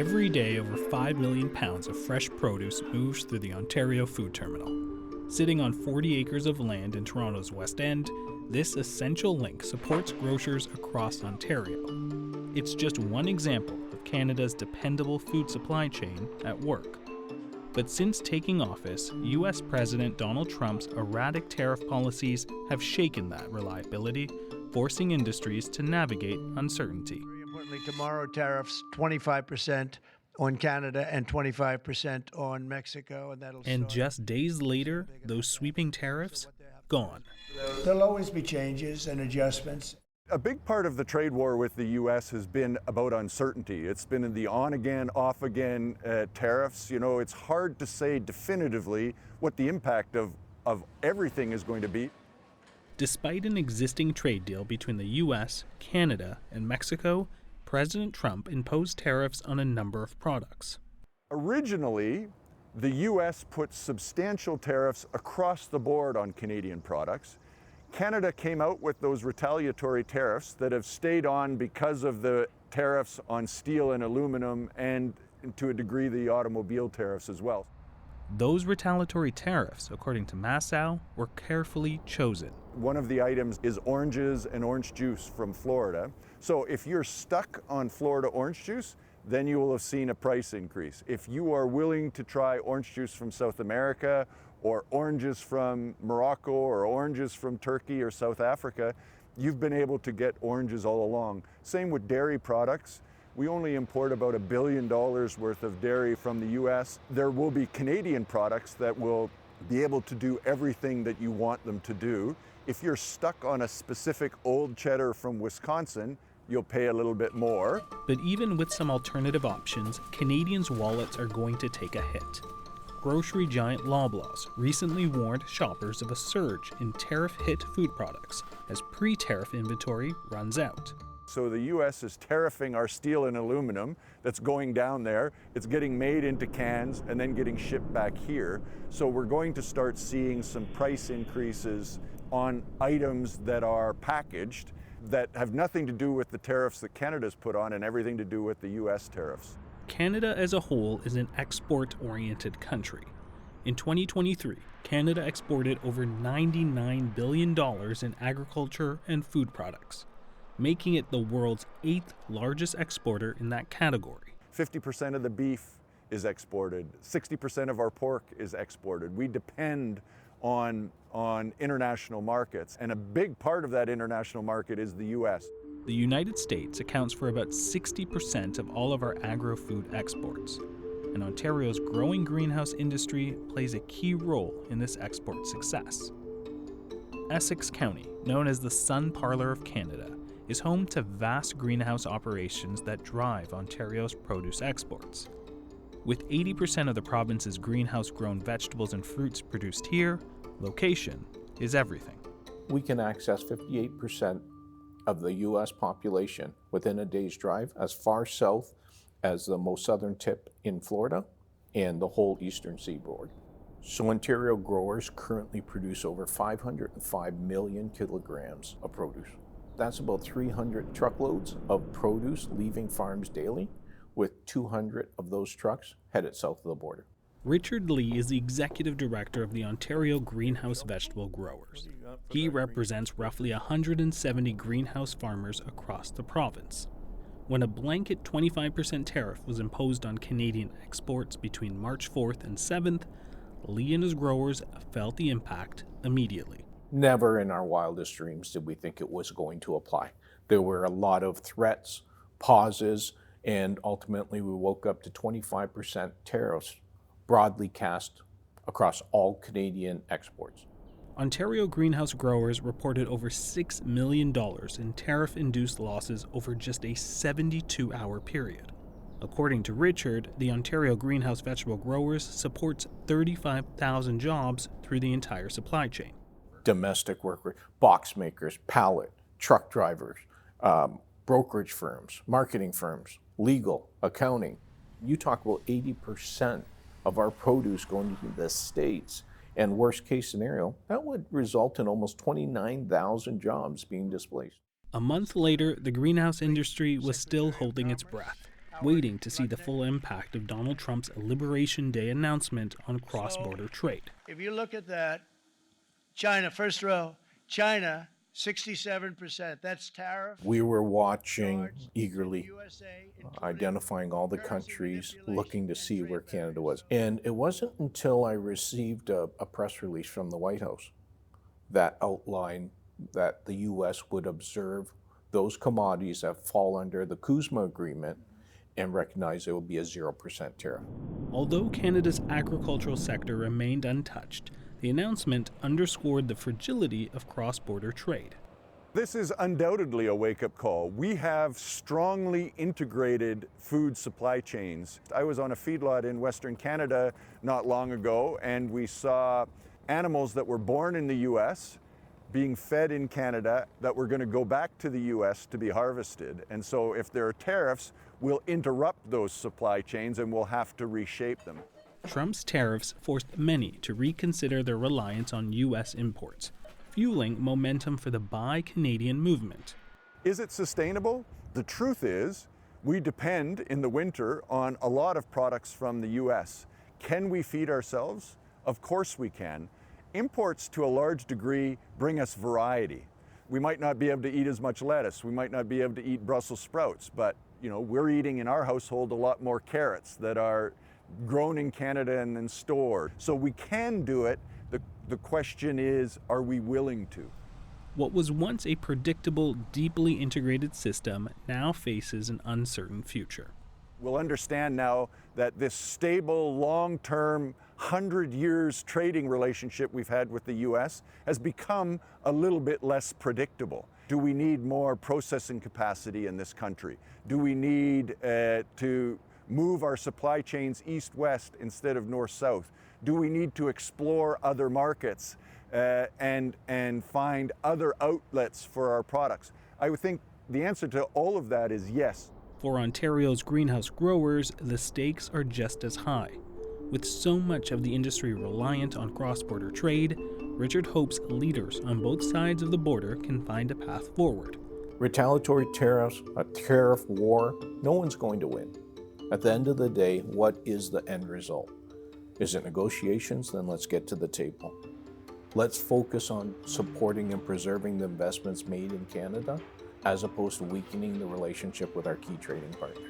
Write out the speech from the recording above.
Every day, over 5 million pounds of fresh produce moves through the Ontario Food Terminal. Sitting on 40 acres of land in Toronto's West End, this essential link supports grocers across Ontario. It's just one example of Canada's dependable food supply chain at work. But since taking office, U.S. President Donald Trump's erratic tariff policies have shaken that reliability, forcing industries to navigate uncertainty. Very importantly, tomorrow tariffs 25% on Canada and 25% on Mexico, and just days later, those sweeping tariffs gone. There'll always be changes and adjustments. A big part of the trade war with the U.S. has been about uncertainty. It's been in the on-again, off-again tariffs. You know, it's hard to say definitively what the impact of everything is going to be. Despite an existing trade deal between the U.S., Canada, and Mexico, President Trump imposed tariffs on a number of products. Originally, the U.S. put substantial tariffs across the board on Canadian products. Canada came out with those retaliatory tariffs that have stayed on because of the tariffs on steel and aluminum, and to a degree the automobile tariffs as well. Those retaliatory tariffs, according to Massow, were carefully chosen. One of the items is oranges and orange juice from Florida. So if you're stuck on Florida orange juice, then you will have seen a price increase. If you are willing to try orange juice from South America, or oranges from Morocco, or oranges from Turkey or South Africa, you've been able to get oranges all along. Same with dairy products. We only import about $1 billion worth of dairy from the US. There will be Canadian products that will be able to do everything that you want them to do. If you're stuck on a specific old cheddar from Wisconsin, you'll pay a little bit more. But even with some alternative options, Canadians' wallets are going to take a hit. Grocery giant Loblaws recently warned shoppers of a surge in tariff-hit food products as pre-tariff inventory runs out. So the U.S. is tariffing our steel and aluminum that's going down there. It's getting made into cans and then getting shipped back here. So we're going to start seeing some price increases on items that are packaged that have nothing to do with the tariffs that Canada's put on and everything to do with the U.S. tariffs. Canada as a whole is an export-oriented country. In 2023, Canada exported over $99 billion in agriculture and food products, making it the world's 8th largest exporter in that category. 50% of the beef is exported. 60% of our pork is exported. We depend on international markets, and a big part of that international market is the U.S. The United States accounts for about 60% of all of our agro-food exports, and Ontario's growing greenhouse industry plays a key role in this export success. Essex County, known as the Sun Parlour of Canada, is home to vast greenhouse operations that drive Ontario's produce exports. With 80% of the province's greenhouse-grown vegetables and fruits produced here, location is everything. We can access 58% of the U.S. population within a day's drive, as far south as the most southern tip in Florida and the whole eastern seaboard. So Ontario growers currently produce over 505 million kilograms of produce. That's about 300 truckloads of produce leaving farms daily, with 200 of those trucks headed south of the border. Richard Lee is the executive director of the Ontario Greenhouse Vegetable Growers. He represents roughly 170 greenhouse farmers across the province. When a blanket 25% tariff was imposed on Canadian exports between March 4th and 7th, Lee and his growers felt the impact immediately. Never in our wildest dreams did we think it was going to apply. There were a lot of threats, pauses, and ultimately we woke up to 25% tariffs broadly cast across all Canadian exports. Ontario greenhouse growers reported over $6 million in tariff-induced losses over just a 72-hour period. According to Richard, the Ontario Greenhouse Vegetable Growers supports 35,000 jobs through the entire supply chain. Domestic workers, box makers, pallet, truck drivers, brokerage firms, marketing firms, legal, accounting. You talk about 80% of our produce going to the States, and worst case scenario, that would result in almost 29,000 jobs being displaced. A month later, the greenhouse industry was still holding its breath. waiting to see the full impact of Donald Trump's Liberation Day announcement on cross-border trade. If you look at that, China, first row, China, 67%. That's tariff. We were watching eagerly, identifying all the countries, looking to see where Canada was. And it wasn't until I received a press release from the White House that outlined that the U.S. would observe those commodities that fall under the Kuzma Agreement and recognize it will be a 0% tariff. Although Canada's agricultural sector remained untouched, the announcement underscored the fragility of cross-border trade. This is undoubtedly a wake-up call. We have strongly integrated food supply chains. I was on a feedlot in Western Canada not long ago, and we saw animals that were born in the U.S. being fed in Canada that were going to go back to the U.S. to be harvested. And so if there are tariffs, we'll interrupt those supply chains and we'll have to reshape them. Trump's tariffs forced many to reconsider their reliance on U.S. imports, fueling momentum for the Buy Canadian movement. Is it sustainable? The truth is, we depend in the winter on a lot of products from the U.S. Can we feed ourselves? Of course we can. Imports to a large degree bring us variety. We might not be able to eat as much lettuce, we might not be able to eat Brussels sprouts, but we're eating in our household a lot more carrots that are grown in Canada and then stored. So we can do it. The question is, are we willing to? What was once a predictable, deeply integrated system now faces an uncertain future. We'll understand now that this stable, long-term, 100 years trading relationship we've had with the U.S. has become a little bit less predictable. Do we need more processing capacity in this country? Do we need to move our supply chains east-west instead of north-south? Do we need to explore other markets and find other outlets for our products? I would think the answer to all of that is yes. For Ontario's greenhouse growers, the stakes are just as high. With so much of the industry reliant on cross-border trade, Richard hopes leaders on both sides of the border can find a path forward. Retaliatory tariffs, a tariff war, no one's going to win. At the end of the day, what is the end result? Is it negotiations? Then let's get to the table. Let's focus on supporting and preserving the investments made in Canada, as opposed to weakening the relationship with our key trading partner.